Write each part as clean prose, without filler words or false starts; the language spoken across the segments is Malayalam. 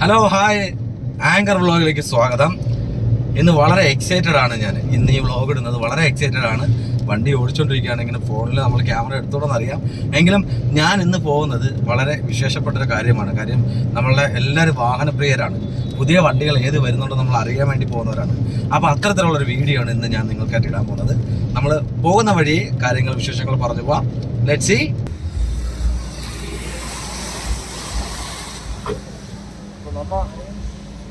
ഹലോ ഹായ്, ആങ്കർ വ്ളോഗിലേക്ക് സ്വാഗതം. ഇന്ന് വളരെ എക്സൈറ്റഡ് ആണ് ഞാൻ. ഇന്ന് ഈ വ്ളോഗ് ഇടുന്നത് വളരെ എക്സൈറ്റഡ് ആണ്. വണ്ടി ഓടിച്ചുകൊണ്ടിരിക്കുകയാണ്. ഇങ്ങനെ ഫോണിൽ നമ്മൾ ക്യാമറ എടുത്തോടെന്ന് അറിയാം. എങ്കിലും ഞാൻ ഇന്ന് പോകുന്നത് വളരെ വിശേഷപ്പെട്ടൊരു കാര്യമാണ്. കാര്യം നമ്മളുടെ എല്ലാവരും വാഹനപ്രിയരാണ്. പുതിയ വണ്ടികൾ ഏത് വരുന്നുണ്ടോ നമ്മൾ അറിയാൻ വേണ്ടി പോകുന്നവരാണ്. അപ്പോൾ അത്തരത്തിലുള്ളൊരു വീഡിയോ ആണ് ഇന്ന് ഞാൻ നിങ്ങൾക്കായിട്ട് ഇടാൻ പോകുന്നത്. നമ്മൾ പോകുന്ന വഴി കാര്യങ്ങൾ വിശേഷങ്ങൾ പറഞ്ഞു പോവാം. Let's see.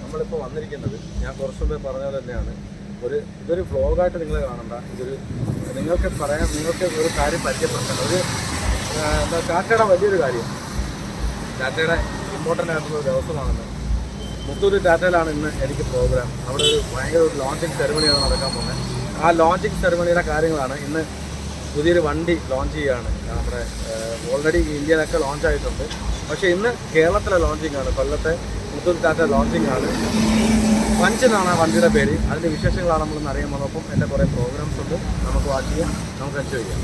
നമ്മളിപ്പോൾ വന്നിരിക്കുന്നത് ഞാൻ കുറച്ച് മുമ്പേ പറഞ്ഞ പോലെ തന്നെയാണ്. ഇതൊരു വ്ളോഗായിട്ട് നിങ്ങൾ കാണണ്ട. നിങ്ങൾക്ക് ഒരു കാര്യം പരിചയപ്പെടുത്തേണ്ട ടാറ്റയുടെ വലിയൊരു കാര്യം. ടാറ്റയുടെ ഇമ്പോർട്ടൻ്റ് ആയിട്ടുള്ള ഒരു ദിവസമാണെന്ന്. മുത്തൂര് ടാറ്റയിലാണ് ഇന്ന് എനിക്ക് പ്രോഗ്രാം. അവിടെ ഭയങ്കര ഒരു ലോഞ്ചിങ് സെറിമണിയാണ് നടക്കാൻ പോകുന്നത്. ആ ലോഞ്ചിങ് സെറിമണിയുടെ കാര്യങ്ങളാണ്. ഇന്ന് പുതിയൊരു വണ്ടി ലോഞ്ച് ചെയ്യുകയാണ്. നമ്മുടെ ഓൾറെഡി ഇന്ത്യയിലൊക്കെ ലോഞ്ച് ആയിട്ടുണ്ട്. പക്ഷേ ഇന്ന് കേരളത്തിലെ ലോഞ്ചിങ് ആണ്. കൊല്ലത്തെ മുത്തൂർ ടാറ്റ ലോഞ്ചിങ് ആണ്. പഞ്ച് എന്നാണ് ആ വണ്ടിയുടെ പേര്. അതിൻ്റെ വിശേഷങ്ങളാണ് നമ്മളൊന്ന് അറിയാൻ വന്നപ്പം എൻ്റെ കുറേ പ്രോഗ്രാംസ് ഉണ്ട്. നമുക്ക് വാച്ച് ചെയ്യാം, നമുക്ക് എൻജോയ് ചെയ്യാം.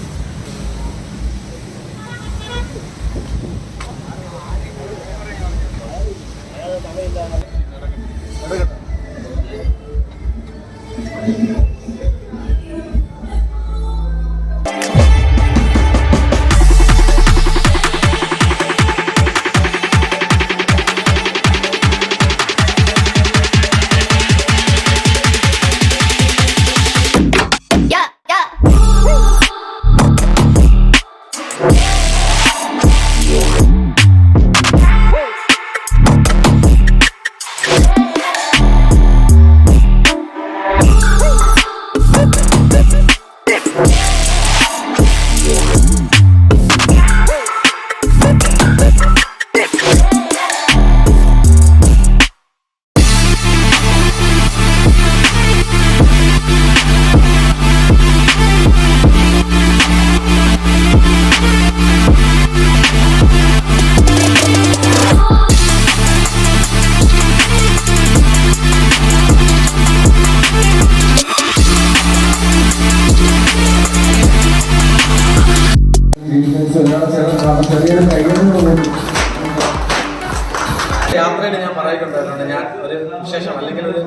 യാത്രയിൽ ഞാൻ പറയുന്നുണ്ടായിരുന്നു, ഞാൻ ഒരു വിശേഷം അല്ലെങ്കിൽ ഒരു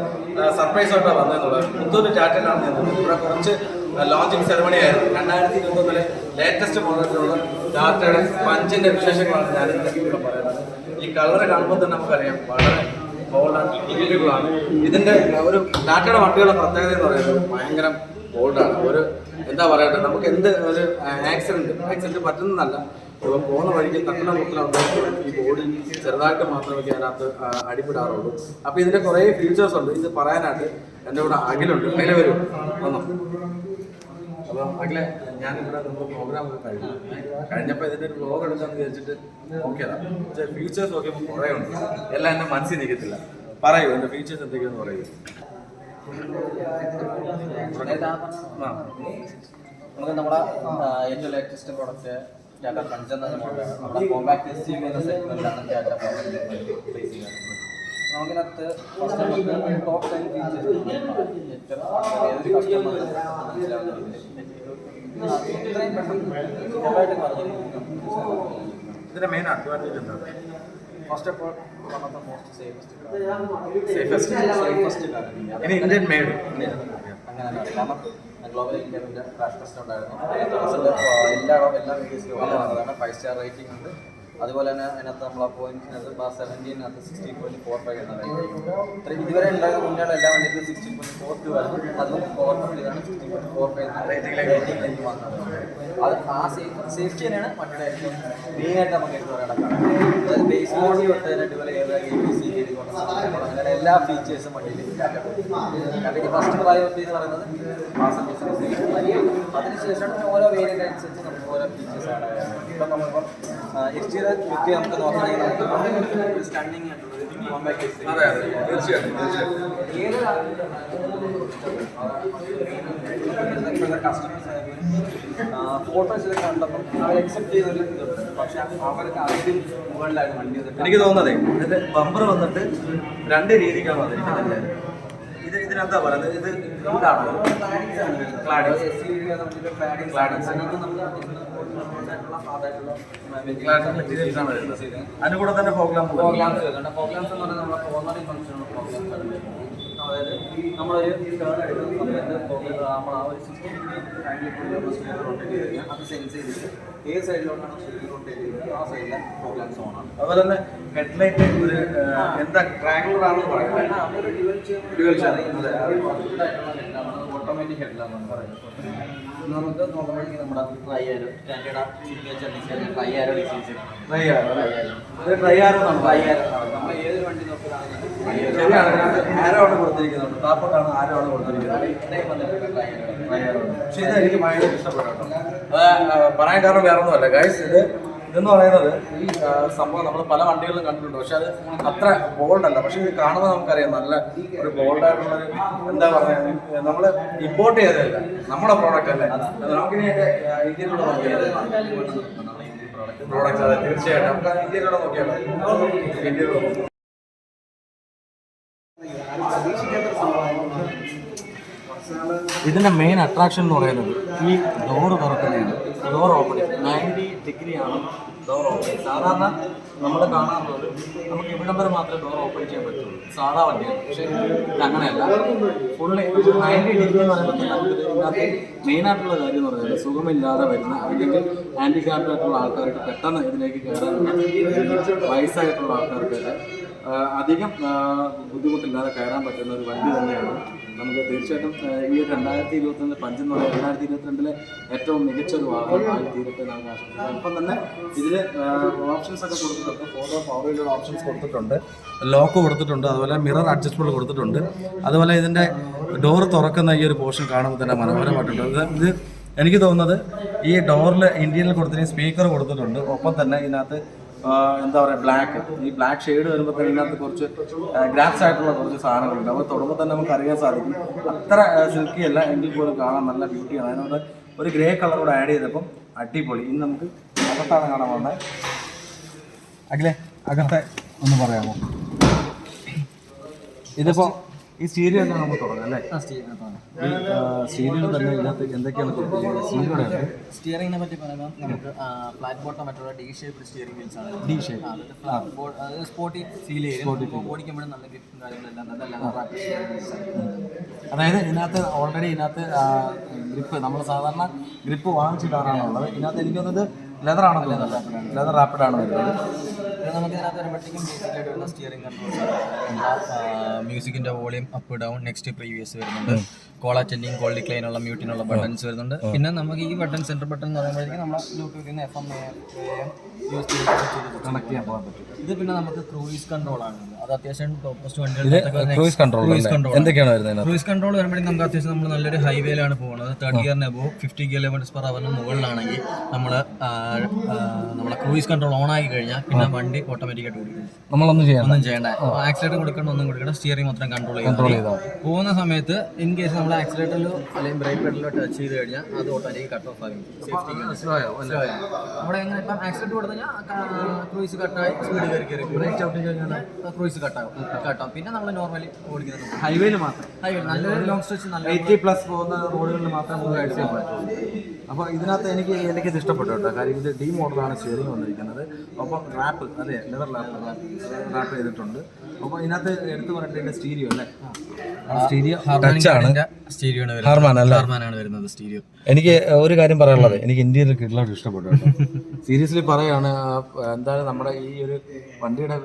സർപ്രൈസ് ആയിട്ടാണ് വന്നതെന്നുള്ളത്. മുത്തൂര് ടാറ്റയിലാണ് ഞാൻ ഇവിടെ കുറച്ച് ലോഞ്ചിങ് സെറമണി ആയിരുന്നു. 2021 ലേറ്റസ്റ്റ് മോഡലിലുള്ള ടാറ്റയുടെ പഞ്ചിന്റെ വിശേഷങ്ങളാണ് ഞാൻ ഇവിടെ പറയുന്നത്. ഈ കളർ കാണുമ്പോൾ തന്നെ നമുക്കറിയാം വളരെ ബോൾഡാണ്, ബ്യൂട്ടിഫുള്ളാണ്. ഇതിന്റെ ഒരു ടാറ്റയുടെ വണ്ടികളുടെ പ്രത്യേകത എന്ന് പറയുന്നത് ഭയങ്കര ബോൾഡാണ്. ഒരു എന്താ പറയട്ടെ, നമുക്ക് എന്ത് ഒരു ആക്സിഡന്റ് പറ്റുന്നതല്ല. ഇപ്പോൾ പോകുന്ന വഴിക്ക് തട്ടണ മുട്ടലുണ്ടായിട്ട് ഈ ബോഡി ചെറുതായിട്ട് മാത്രമേ അതിനകത്ത് അടിപ്പെടാറുള്ളൂ. അപ്പോൾ ഇതിൻ്റെ കുറേ ഫീച്ചേഴ്സ് ഉണ്ട്. ഇത് പറയാനായിട്ട് എൻ്റെ കൂടെ അഖിലുണ്ട്. അഖില വരും വന്നോ. അപ്പം അഖിലെ, ഞാനിവിടെ നമ്മുടെ പ്രോഗ്രാം കഴിഞ്ഞപ്പോൾ ഇതിൻ്റെ ഒരു വ്ളോഗ് എടുക്കാമെന്ന് വിചാരിച്ചിട്ട് നോക്കിയതാണ്. പക്ഷേ ഫീച്ചേഴ്സ് നോക്കിയപ്പോൾ കുറേ ഉണ്ട്. എല്ലാം എൻ്റെ മനസ്സിൽ നിൽക്കത്തില്ല. പറയൂ, എൻ്റെ ഫീച്ചേഴ്സ് എന്തൊക്കെയാണെന്ന് പറയൂ. നമുക്ക് നമ്മുടെ ഏറ്റവും ലേറ്റസ്റ്റ് പ്രോഡക്റ്റ് ടാറ്റ പഞ്ച് എന്ന മോഡലാണ്. നമ്മുടെ കോമ്പാക്ട് SUV എന്ന സെഗ്മെന്റാണ് ടാറ്റ പ്ലേസ് ചെയ്യുന്നത്. നമുക്കിനകത്ത് ഫസ്റ്റ് നമുക്ക് ടോപ്പ് 10 ഫീച്ചേഴ്സ് ഏതൊരു കസ്റ്റമർ മനസ്സിലാവുന്ന ഇത്രയും പെട്ടെന്ന് പറഞ്ഞിരിക്കുന്നു. ഇതിന്റെ മെയിൻ അഡ്വാൻറ്റേജ് എന്താണ്? First of all one of the most safest ഇനി ഇന്ത്യൻ മെയ്ഡ് അങ്ങനെയല്ല. കാരണം ഗ്ലോബൽ ഇന്ത്യൻ്റെ ക്രാഷ് ടെസ്റ്റ് ഉണ്ടായിരുന്നു. എല്ലാ വീഡിയോസിലും വന്നതാണ്. 5 സ്റ്റാർ റേറ്റിംഗ് ഉണ്ട്. അതുപോലെ തന്നെ അതിനകത്ത് നമ്മൾ ആ പോയിന്റ്സിനകത്ത് 17-നകത്ത് 60.45 എന്ന റേറ്റിംഗ്. ഇതുവരെ ഉണ്ടായ മുന്നേയുള്ള എല്ലാ വണ്ടിക്കും 60.42 ആയിരുന്നു. അതും ഓവർകം ചെയ്താണ് 60.45 റേറ്റിംഗിലേക്ക് വന്നത്. അത് ആ സേഫ്റ്റി തന്നെയാണ് വണ്ടിയുടെ ഏറ്റവും മെയിനായിട്ട് നമുക്ക് എടുത്ത് പറയണം. അതായത് ബേസ് മോഡൽ തൊട്ട് തന്നെ ഇതുപോലെ ABS അങ്ങനെ എല്ലാ ഫീച്ചേഴ്സും വണ്ടിയിൽ കാരണം ഫസ്റ്റ് പ്രയോറിറ്റി എന്ന് പറയുന്നത് അതിനുശേഷം ഓരോ വേരിയൻ്റ് അനുസരിച്ച് നമുക്ക് ഓരോ ഫീച്ചേഴ്സ് ആഡ് ആകാം. ഇപ്പം നമ്മളിപ്പം എക്സ്റ്റീരിയർ ലുക്ക് നമുക്ക് നോക്കുകയാണെങ്കിൽ നമുക്ക് സ്റ്റണ്ണിങ് ആയിട്ടുള്ളത് കസ്റ്റമേഴ്സ് ഫോട്ടോസ് കണ്ടപ്പം അവർ എക്സെപ്റ്റ് ചെയ്തൊരു ഇതുണ്ട്. പക്ഷെ അവർക്ക് അതിലും മുകളിലായിരുന്നു വണ്ടി. എനിക്ക് തോന്നുന്നതേ ഇതിന്റെ ബമ്പർ വന്നിട്ട് 2 രീതിക്കാണ് വന്നിരിക്കുന്നത്. ഇതിനെന്താ പറയുന്നത്? ഇത് ഇതാണോ ക്ലാഡിങ്സ്? ആയിട്ടുള്ള മെറ്റീരിയൽസ് ആണ് വരുന്നത്. അതിന് കൂടെ തന്നെ ഫോഗ് ലാംപ്സ് വരുന്നുണ്ട്. ഫോഗ് ലാംപ്സ് എന്ന് പറഞ്ഞാൽ നമ്മുടെ കോർണറി ഫംഗ്ഷനുള്ള ഫോഗ് ലാംപ്സ് ആണ് വരുന്നത്. അതായത് നമ്മളൊരു ടേൺ എടുക്കുന്ന സമയത്ത് നമ്മൾ ആ ഒരു 60 ഡിഗ്രി ആംഗിളിൽ സ്പീക്കർ റൊട്ടേറ്റ് ചെയ്ത് കഴിഞ്ഞാൽ അത് സെൻസ് ചെയ്തിട്ട് ഏത് സൈഡിലോട്ടാണ് സ്പീക്കർ റൊട്ടേറ്റ് ചെയ്തത് ആ സൈഡിലെ ഫോഗ് ലാംപ്സ് ഓൺ ആണ്. അതുപോലെ തന്നെ ഹെഡ്ലൈറ്റ് ഒരു എന്താ ട്രയാങ്കുലർ ആണെന്ന് പറയുന്നത്, ഡ്യുവൽ ഓട്ടോമാറ്റിക് ഹെഡ്ലാമ്പാണ് പറയുന്നത്. നമുക്ക് നോക്കുമ്പോഴേക്കും നമ്മുടെ ട്രൈ ആരോ സ്റ്റാൻഡേർഡ് സിഗ്നേച്ചർ ഡിസൈൻ ട്രൈ ആരോ ഡിസൈൻ ട്രൈ ആരോ നമ്മൾ ഏതൊരു വണ്ടി നോക്കുകയാണെങ്കിലും ശരിയാണ്. ആരോ ആണ് കൊടുത്തിരിക്കുന്നുണ്ട്, താപ്പോട്ടാണ് ആരോ ആണ് കൊടുത്തിരിക്കുന്നത്. പക്ഷേ ഇത് എനിക്ക് ഭയങ്കര ഇഷ്ടപ്പെട്ടു. അത് പറയാൻ കാരണം വേറെ ഒന്നുമല്ല ഗൈസ്, ഇതെന്ന് പറയുന്നത് ഈ സംഭവം നമ്മൾ പല വണ്ടികളിലും കണ്ടിട്ടുണ്ട്. പക്ഷെ അത് അത്ര ബോൾഡ് അല്ല. പക്ഷെ ഇത് കാണുമ്പോൾ നമുക്കറിയാം നല്ല ഒരു ബോൾഡായിട്ടുള്ള എന്താ പറയുക, നമ്മൾ ഇമ്പോർട്ട് ചെയ്തതല്ല, നമ്മുടെ പ്രോഡക്റ്റ് അല്ലേ. നമുക്കിനി ഇന്ത്യയിലുള്ള പ്രോഡക്റ്റ് അതെ തീർച്ചയായിട്ടും നമുക്ക് ഇന്ത്യയിലൂടെ നോക്കിയാലോ. ഇന്ത്യയിലൂടെ ഇതിൻ്റെ മെയിൻ അട്രാക്ഷൻ എന്ന് പറയുന്നത് ഈ ഡോറ് തുറക്കുന്നതാണ്. ഡോർ ഓപ്പണിങ് 90 ഡിഗ്രിയാണ് ഡോർ ഓപ്പണിങ്. സാധാരണ നമ്മൾ കാണാറുള്ളത് നമുക്ക് ഇവിടം വരെ മാത്രമേ ഡോർ ഓപ്പൺ ചെയ്യാൻ പറ്റുള്ളൂ സാധാ വണ്ടിയാണ്. പക്ഷേ ഇത് അങ്ങനെയല്ല, ഫുള്ള് 90 ഡിഗ്രി എന്ന് പറയുമ്പോൾ നമുക്ക് ഇതിനകത്ത് മെയിനായിട്ടുള്ള കാര്യം എന്ന് പറയുന്നത് സുഖമില്ലാതെ വരുന്ന അല്ലെങ്കിൽ ഹാൻഡിക്യാപ്ഡ് ആയിട്ടുള്ള ആൾക്കാർക്ക് പെട്ടെന്ന് ഇതിലേക്ക് കയറാനുള്ള വയസ്സായിട്ടുള്ള ആൾക്കാർക്കൊക്കെ അധികം ബുദ്ധിമുട്ടില്ലാതെ കയറാൻ പറ്റുന്ന ഒരു വണ്ടി തന്നെയാണ്. നമുക്ക് തീർച്ചയായിട്ടും ഈ 2022 പഞ്ച് എന്ന് പറയുന്നത് 2022 ഏറ്റവും മികച്ച ഒരു വാഹനമായി തീരട്ടെ നമുക്ക് ആശംസിക്കാം. ഇപ്പം തന്നെ ഇതിൽ ഓപ്ഷൻസ് ഒക്കെ കൊടുത്തിട്ടുണ്ട്. ഫോട്ടോ പവർ ഓപ്ഷൻസ് കൊടുത്തിട്ടുണ്ട്, ലോക്ക് കൊടുത്തിട്ടുണ്ട്, അതുപോലെ മിറർ അഡ്ജസ്റ്റബിൾ കൊടുത്തിട്ടുണ്ട്. അതുപോലെ ഇതിൻ്റെ ഡോർ തുറക്കുന്ന ഈ ഒരു പോർഷൻ കാണുമ്പോൾ തന്നെ മനോഹരമായിട്ടുണ്ട്. ഇത് എനിക്ക് തോന്നുന്നത് ഈ ഡോറിൽ ഇന്ത്യയിൽ കൊടുത്തിട്ട് സ്പീക്കർ കൊടുത്തിട്ടുണ്ട്. ഒപ്പം തന്നെ ഇതിനകത്ത് എന്താ പറയുക ബ്ലാക്ക്, ഈ ബ്ലാക്ക് ഷെയ്ഡ് വരുമ്പോൾ തന്നെ ഇതിനകത്ത് കുറച്ച് ഗ്രാപ്സ് ആയിട്ടുള്ള കുറച്ച് സാധനങ്ങളുണ്ട്. അപ്പോൾ തൊടുമ്പോൾ തന്നെ നമുക്ക് അറിയാൻ സാധിക്കും. അത്ര സിൽക്കി അല്ല എങ്കിൽ പോലും കാണാൻ നല്ല ബ്യൂട്ടിയാണ്. അതിനോട് ഒരു ഗ്രേ കളർ കൂടെ ആഡ് ചെയ്തപ്പം അടിപൊളി. ഇനി നമുക്ക് അകത്താണ് കാണാൻ വന്നത്. അഖിലേ അകത്തെ ഒന്ന് പറയാമോ? ഇതിപ്പോൾ ഈ സ്റ്റീരിയോ തന്നെ നമുക്ക് തുടങ്ങാം അല്ലേ? ഈ സ്റ്റീരിയോ തന്നെ ഇതിനകത്ത് എന്തൊക്കെയാണ് കൊടുത്തിരിക്കുന്നത്? സ്റ്റിയറിംഗിനെ പറ്റി പറയുമ്പോൾ നമുക്ക് ഫ്ലാറ്റ് ബോട്ടമായിട്ടുള്ള ഡി ഷേപ്പ് സ്റ്റിയറിംഗ് വീൽസ് ആണ്. ഡി ഷേപ്പ് അത് സ്പോർട്ടി ഫീൽ ചെയ്യും. ഓടിക്കുമ്പോഴും നല്ല ഗ്രിപ്പും കാര്യങ്ങളെല്ലാം അതായത് ഇതിനകത്ത് ഓൾറെഡി ഇതിനകത്ത് ഗ്രിപ്പ് നമ്മൾ സാധാരണ ഗ്രിപ്പ് വാങ്ങിച്ചിട്ടാണുള്ളത്. ഇതിനകത്ത് എനിക്ക് തോന്നുന്നത് ലെതറാണല്ലോ, ലെതർ റാപ്പിഡാണ് വരുന്നത്. നമുക്ക് ഇതിനകത്ത് വരുമ്പോഴത്തേക്കും ബേസിക്കായിട്ട് വരുന്ന സ്റ്റിയറിംഗ് കൺട്രോൾസ് മ്യൂസിക്കിൻ്റെ volume up down next previous വരുന്നുണ്ട്. കോൾ അറ്റൻഡിങ് കോൾ ഡിക്ലൈനുള്ള മ്യൂട്ടിനുള്ള ബട്ടൺസ് വരുന്നുണ്ട്. പിന്നെ നമുക്ക് ഈ ബട്ടൺ സെൻറ്റർ ബട്ടൺ എന്ന് പറയുമ്പോഴേക്കും നമ്മൾ ബ്ലൂടൂത്തിൽ നിന്ന് FM AM യൂസ് ചെയ്ത് കണക്ട് ചെയ്യാൻ പോകാൻ പറ്റും. ഇത് പിന്നെ നമുക്ക് ക്രൂയിസ് കൺട്രോൾ ആണ്. അത് അത്യാവശ്യം ടോപ്പസ്റ്റ് ക്രൂയിസ് കൺട്രോൾ എന്തൊക്കെയാണ് വരുന്നത്? ക്രൂയിസ് കൺട്രോൾ വരുമ്പോഴേക്കും നമുക്ക് അത്യാവശ്യം നമ്മൾ നല്ലൊരു ഹൈവേയിലാണ് പോകുന്നത്. 30 ഗിയറിന് അബോവ് 50 km/h മുകളിലാണെങ്കിൽ നമ്മളെ ക്രൂയിസ് കൺട്രോൾ ഓൺ ആയി കഴിഞ്ഞാൽ പിന്നെ വണ്ടി ഓട്ടോമാറ്റിക്കായിട്ട് ഓടിക്കും. ഒന്നും ചെയ്യേണ്ട. ആക്സിലേറ്റർ കൊടുക്കണം, ഒന്നും കൊടുക്കണം, സ്റ്റിയറിംഗ് മാത്രം കൺട്രോൾ ചെയ്താൽ പോകുന്ന സമയത്ത് ഇൻ കേസ് നമ്മൾ ആക്സിലേറ്ററിലോ അല്ലെങ്കിൽ ബ്രേക്ക് പെഡലിലോ ടച്ച് ചെയ്ത് കഴിഞ്ഞാൽ അത് ഓട്ടോമാറ്റിക് കട്ട് ഓഫ് ആകും. അവിടെ എങ്ങനെ ഇപ്പം ആക്സിലേറ്റർ കൊടുത്തു കഴിഞ്ഞാൽ ക്രൂയിസ് കട്ടായി സ്പീഡ് കയറി ബ്രേക്ക് ചവിട്ടി കഴിഞ്ഞാൽ ക്രൂയിസ് കട്ടാവും. പിന്നെ നമ്മൾ നോർമലി ഓടിക്കുന്നത് ഹൈവേയിൽ മാത്രം, ഹൈവേ നല്ലൊരു ലോങ് സ്ട്രെച്ച് നല്ല 80+ പോകുന്ന റോഡുകളിൽ മാത്രം നമുക്ക് റൈഡ് ചെയ്യാൻ പറ്റും. അപ്പോൾ ഇതിനകത്ത് എനിക്കിത് ഇഷ്ടപ്പെട്ടു കേട്ടോ. കാര്യം ഇത് ഡി മോഡലാണ് സ്റ്റിയറിംഗ് വന്നിരിക്കുന്നത്. ഒപ്പം റാപ്പ്, അതെ ലെതർ റാപ്പ് ചെയ്തിട്ടുണ്ട്. അപ്പോൾ ഇതിനകത്ത് എടുത്തു പറഞ്ഞിട്ട് സ്റ്റീരിയോ അല്ലേ? സ്റ്റീരിയോ ഹാർമാനാണ് വരുന്നത് സ്റ്റീരിയോ. എനിക്ക് ഒരു കാര്യം പറയാനുള്ളത്, എനിക്ക് ഇന്ത്യയിൽ കിട്ടുന്നത് ഇഷ്ടപ്പെട്ടു കേട്ടോ. സീരിയസ്ലി പറയുകയാണ്. എന്തായാലും നമ്മുടെ ഈ ഒരു വണ്ടിയുടെ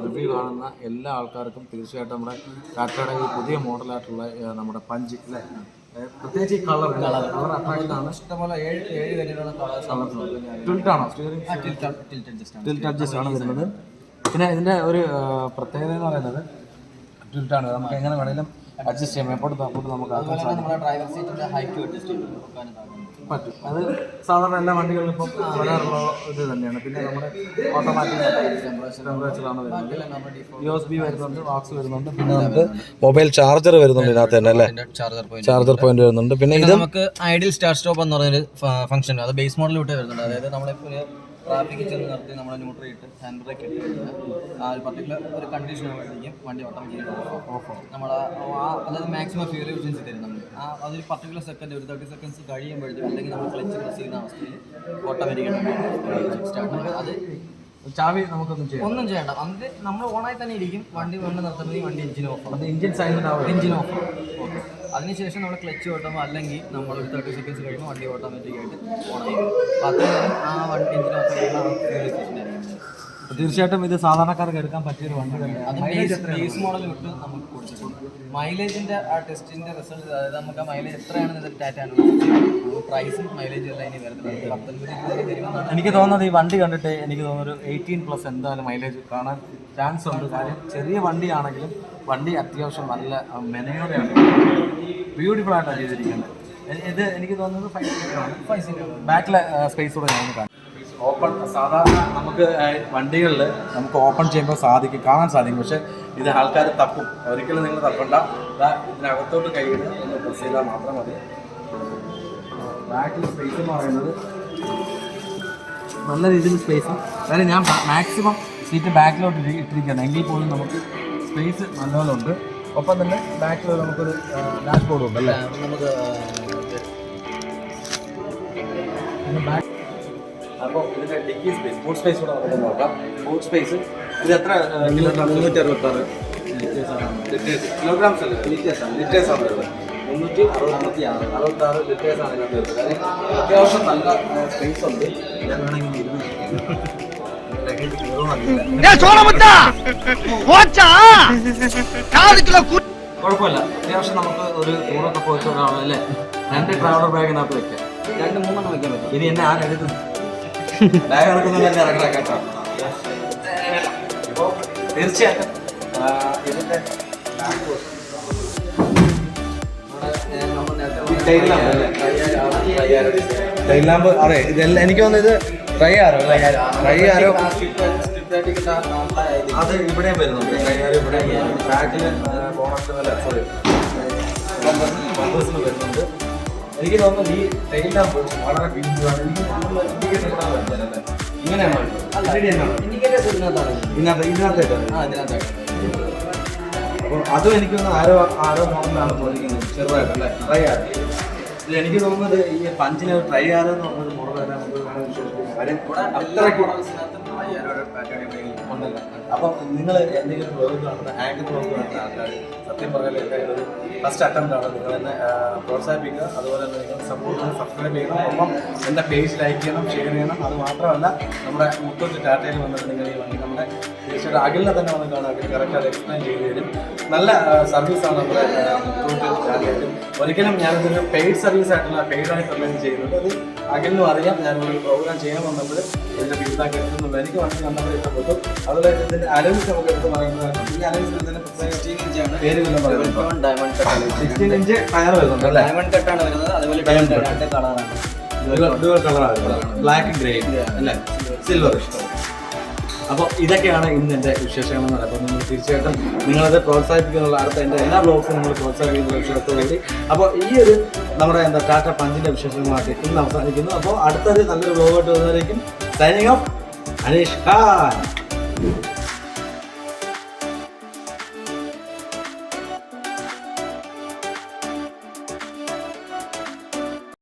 റിവ്യൂ കാണുന്ന എല്ലാ ആൾക്കാർക്കും തീർച്ചയായിട്ടും നമ്മുടെ ടാറ്റയുടെ ഈ പുതിയ മോഡലായിട്ടുള്ള നമ്മുടെ പഞ്ച് അല്ലേ, പ്രത്യേകിച്ച് ഈ കളർ അട്രാക്ഷൻ ആണ്. ഇഷ്ടംപോലെ 7 വരെയുള്ള കളേഴ്സ്. ടിൽറ്റാണോ സ്റ്റിയറിംഗ്? ടിൽറ്റ് അഡ്ജസ്റ്റ് ആണ് വരുന്നത്. പിന്നെ ഇതിൻ്റെ ഒരു പ്രത്യേകത എന്ന് പറയുന്നത് ടിൽറ്റാണ്. നമുക്ക് എങ്ങനെ വേണമെങ്കിലും അഡ്ജസ്റ്റ് ചെയ്യാം. എപ്പോഴും താപ്പോട്ട് നമുക്ക് നമ്മുടെ ഡ്രൈവർ സീറ്റിന്റെ ഹൈറ്റ് അഡ്ജസ്റ്റ് ചെയ്ത് പറ്റും. അത് സാധാരണ എല്ലാ വണ്ടികളിലും ഇപ്പം വരാറുള്ള ഇത് തന്നെയാണ്. പിന്നെ നമ്മുടെ ഓട്ടോമാറ്റിക് ടെമ്പറേച്ചറാണ് വരുന്നത്. USB വരുന്നുണ്ട്, വാക്സ് വരുന്നുണ്ട്. പിന്നെ നമുക്ക് മൊബൈൽ ചാർജർ വരുന്നുണ്ട് ഇതിനകത്ത് തന്നെ അല്ലേ? ചാർജർ പോയിന്റ് വരുന്നുണ്ട്. പിന്നെ ഇത് നമുക്ക് ഐഡിയൽ സ്റ്റാർട്ട് സ്റ്റോപ്പ് എന്ന് പറഞ്ഞൊരു ഫംഗ്ഷൻ അത് ബേസ് മോഡലിൽ വിട്ടേ വരുന്നുണ്ട്. അതായത് നമ്മളിപ്പോൾ ട്രാഫിക്കിൽ ചെന്ന് നിർത്തി നമ്മളെ ന്യൂട്രൽ ഇട്ട് ഹാൻഡ് ബ്രേക്ക് ഇട്ട് കഴിഞ്ഞാൽ ആ ഒരു പർട്ടിക്കുലർ ഒരു കണ്ടീഷൻ ആകുമ്പോഴത്തേക്കും വണ്ടി ഓട്ടോമാറ്റിക്കലി ഓഫ് ആവും. നമ്മൾ അതായത് മാക്സിമം ഫ്യൂൽ എഫിഷ്യൻസി തരും നമ്മൾ. അതൊരു പർട്ടിക്കുലർ സെക്കൻഡ് ഒരു 30 സെക്കൻഡ്സ് കഴിയുമ്പോഴത്തേക്കും അല്ലെങ്കിൽ നമ്മൾ ക്ലച്ച് പ്രസ് ചെയ്യുന്ന അവസ്ഥയിൽ ഓട്ടോമാറ്റിക്കായിട്ട് സ്റ്റാർട്ട്. അത് ചാവി നമുക്കൊന്നും ചെയ്യാം, ഒന്നും ചെയ്യണ്ട. അത് നമ്മൾ ഓണായി തന്നെ ഇരിക്കും. വണ്ടി കൊണ്ട് നിർത്തുന്നത് വണ്ടി എഞ്ചിൻ ഓഫ് ആവും. എഞ്ചിൻ സൈലന്റ് ആവും, എഞ്ചിൻ ഓഫ് ആവും. അതിനുശേഷം നമ്മൾ ക്ലച്ച് ഓട്ടുമ്പോൾ അല്ലെങ്കിൽ നമ്മൾ ഒരു 30 സെക്കൻഡ്സ് കഴിയുമ്പോൾ വണ്ടി ഓട്ടോമാറ്റിക്കായിട്ട് ഓണായി. അപ്പോൾ അത്ര നേരം ആ വണ്ടി എഞ്ചിൻ ഓഫ് ആയിരിക്കും. തീർച്ചയായിട്ടും ഇത് സാധാരണക്കാർക്ക് എടുക്കാൻ പറ്റിയ ഒരു വണ്ടി തന്നെ. അത് ബേസ് മോഡൽ വിട്ട് നമുക്ക് കൊടുത്തിട്ടുണ്ട്. മൈലേജിൻ്റെ ആ ടെസ്റ്റിൻ്റെ റിസൾട്ട്, അതായത് നമുക്ക് ആ മൈലേജ് എത്രയാണെന്ന് ടാറ്റാണ് പ്രൈസും മൈലേജും എല്ലാം ഇനി വരുന്നത് 19 വരുമെന്നാണ് എനിക്ക് തോന്നുന്നത്. ഈ വണ്ടി കണ്ടിട്ട് എനിക്ക് തോന്നുന്നു ഒരു 18+ എന്തായാലും മൈലേജ് കാണാൻ ചാൻസ് ഉണ്ട്. കാര്യം ചെറിയ വണ്ടിയാണെങ്കിലും വണ്ടി അത്യാവശ്യം നല്ല മെനയോടെയാണ്, ബ്യൂട്ടിഫുൾ ആയിട്ടാണ് ചെയ്തിരിക്കുന്നത്. ഇത് എനിക്ക് തോന്നുന്നത് 5 സീറ്റർ ബാക്കിലെ സ്പേസ് കൂടെ ഞാൻ കാണാം. ഓപ്പൺ സാധാരണ നമുക്ക് വണ്ടികളിൽ നമുക്ക് ഓപ്പൺ ചെയ്യുമ്പോൾ കാണാൻ സാധിക്കും, പക്ഷേ ഇത് ആൾക്കാർ തപ്പും. ഒരിക്കലും നിങ്ങൾ തപ്പണ്ട. ഇതിനകത്തോട്ട് കൈയിട്ട് ഒന്ന് പ്രസ് ചെയ്താൽ മാത്രം മതി. ബാക്കിൽ സ്പേസ് എന്ന് പറയുന്നത് നല്ല രീതിയിൽ സ്പേസും, കാര്യം ഞാൻ മാക്സിമം സീറ്റ് ബാക്കിലോട്ട് ഇട്ടിരിക്കുകയാണ്, എങ്കിൽ പോലും നമുക്ക് സ്പേസ് നല്ലപോലെ ഉണ്ട്. ഒപ്പം തന്നെ ബാക്കിൽ നമുക്കൊരു ഡാഷ് ബോർഡും ഉണ്ട് അല്ലേ. നമുക്ക് ബാക്ക് അപ്പോൾ ഇതിൻ്റെ ഡിക്കി സ്പേസ്, ബൂട്ട് സ്പേസ് കൂടെ നമുക്ക് നോക്കാം. ബൂട്ട് സ്പേസ് ഇത് എത്ര 366 കിലോഗ്രാംസ് അല്ലേ, ലിറ്റേഴ്സാണ് വരുന്നത്. 366 ലിറ്റേഴ്സാണ് ഇതിനകത്ത് വരുന്നത്. കാര്യം അത്യാവശ്യം നല്ല സ്പേസ് ഉണ്ട്. ഞാൻ വേണമെങ്കിൽ കുഴപ്പമില്ല. അത്യാവശ്യം നമുക്ക് ഒരു ടൂറൊക്കെ പോയിട്ട് ഒരാളല്ലേ 2 ട്രാവലർ ബാഗിനകത്ത് വെക്കാം, 2-3 വെക്കാൻ പറ്റും. ഇനി എന്നെ ആരെടുക്കും ബാഗ് ഇറക്കുന്നത് തന്നെ ഇറങ്ങാം കേട്ടോ. അപ്പോൾ തീർച്ചയായിട്ടും ഇതിൻ്റെ ടൈൽ ലാമ്പ് അതെ ഇതെല്ലാം എനിക്ക് തോന്നുന്നത് ഇത് ട്രൈ ആരോ അത് ഇവിടെയും വരുന്നുണ്ട്. ഇവിടെ ബാക്കിൽ ബോണറ്റ് സോറി ബമ്പേഴ്സിന് വരുന്നുണ്ട്. എനിക്ക് തോന്നുന്നു ഈ ടൈൽ ലാമ്പ് വളരെ ബ്യൂട്ടിഫുള്ളാണ്. ഇങ്ങനെയാണോ ഇതിനകത്തായിട്ടാണ്. അപ്പോൾ അതും എനിക്കൊന്ന് ആരോ മോഡലാണ് തോന്നിക്കുന്നത്, ചെറുതായിട്ടല്ലേ ട്രൈ ആരോ. ഇത് എനിക്ക് തോന്നുന്നത് ഈ പഞ്ചിന് ട്രൈ ആരോ എന്ന് പറഞ്ഞൊരു മോഡലാണ് നമുക്ക് വിശ്വസിക്കുന്നത്. കാര്യം അത്രയ്ക്ക് ഉണ്ടല്ലോ. അപ്പം നിങ്ങൾ എന്തെങ്കിലും ബ്ലോഗ് കാണുന്ന ആങ്കർ ബ്ലോഗ് കാണുന്ന ആൾക്കാർ സത്യം പറഞ്ഞാൽ എൻ്റെ ഒരു ഫസ്റ്റ് അറ്റംപ്റ്റ് ആണ്. നിങ്ങൾ എന്നെ പ്രോത്സാഹിപ്പിക്കുക, അതുപോലെ തന്നെ നിങ്ങൾ സബ്സ്ക്രൈബ് ചെയ്യണം, ഒപ്പം എൻ്റെ പേജ് ലൈക്ക് ചെയ്യണം, ഷെയർ ചെയ്യണം. അത് മാത്രമല്ല നമ്മുടെ മുത്തൂറ്റ് ടാറ്റയിൽ വന്നിട്ട് നിങ്ങൾ ഈ വണ്ടി നമ്മുടെ തീർച്ചയായിട്ടും അഖിലിനെ തന്നെ വന്ന് കാണാം. അഖിൽ കറക്റ്റായിട്ട് എക്സ്പ്ലെയിൻ ചെയ്ത് തരും. നല്ല സർവീസാണ് നമ്മുടെ മുത്തൂറ്റ് ടാറ്റയിൽ. ഒരിക്കലും ഞാനിതൊരു പെയ്ഡ് സർവീസ് ആയിട്ടുള്ള പെയ്ഡായിട്ടുള്ള ചെയ്യുന്നത്. അത് അഖിലിനും അറിയാം. ഞാനൊരു പ്രോഗ്രാം ചെയ്യാൻ വന്നപ്പോൾ ഇതിൻ്റെ ഫീഡ്ബാക്ക് എടുക്കുന്നുള്ളൂ. എനിക്ക് വണ്ടി കണ്ടപ്പോൾ ഇഷ്ടപ്പെട്ടു. അതുപോലെ ഇതിൻ്റെ അലവൻസ് നമുക്ക് എടുത്ത് പറയുന്നത് ഈ അലവൻസിൽ തന്നെ 16 ഇഞ്ചാണ് പേര് ഡയമണ്ട് കട്ടാണ്, 16 ഇഞ്ച് ടയർ വരുന്നുണ്ട് അല്ലേ. ഡയമണ്ട് കട്ടാണ് വരുന്നത്. അതുപോലെ രണ്ട് കളറാണ്, ഡുവൽ കളറാണ്, ബ്ലാക്ക് ഗ്രേ അല്ലേ, സിൽവർ. അപ്പോൾ ഇതൊക്കെയാണ് ഇന്ന് എൻ്റെ വിശേഷങ്ങളെന്ന് പറയുന്നത്. അപ്പോൾ നിങ്ങൾ തീർച്ചയായിട്ടും നിങ്ങളത് പ്രോത്സാഹിപ്പിക്കുന്നുള്ള അടുത്ത എൻ്റെ എല്ലാ ബ്ലോഗ്സും നിങ്ങൾ പ്രോത്സാഹിപ്പിക്കുന്ന വിഷയത്തോടു കൂടി. അപ്പോൾ ഈ ഒരു നമ്മുടെ ടാറ്റ പഞ്ചിൻ്റെ വിശേഷങ്ങളുമായിട്ട് ഇന്ന് അവസാനിക്കുന്നു. അപ്പോൾ അടുത്തൊരു നല്ലൊരു ബ്ലോഗായിട്ട് വരുന്നതായിരിക്കും. Signing off Aneesh Khan.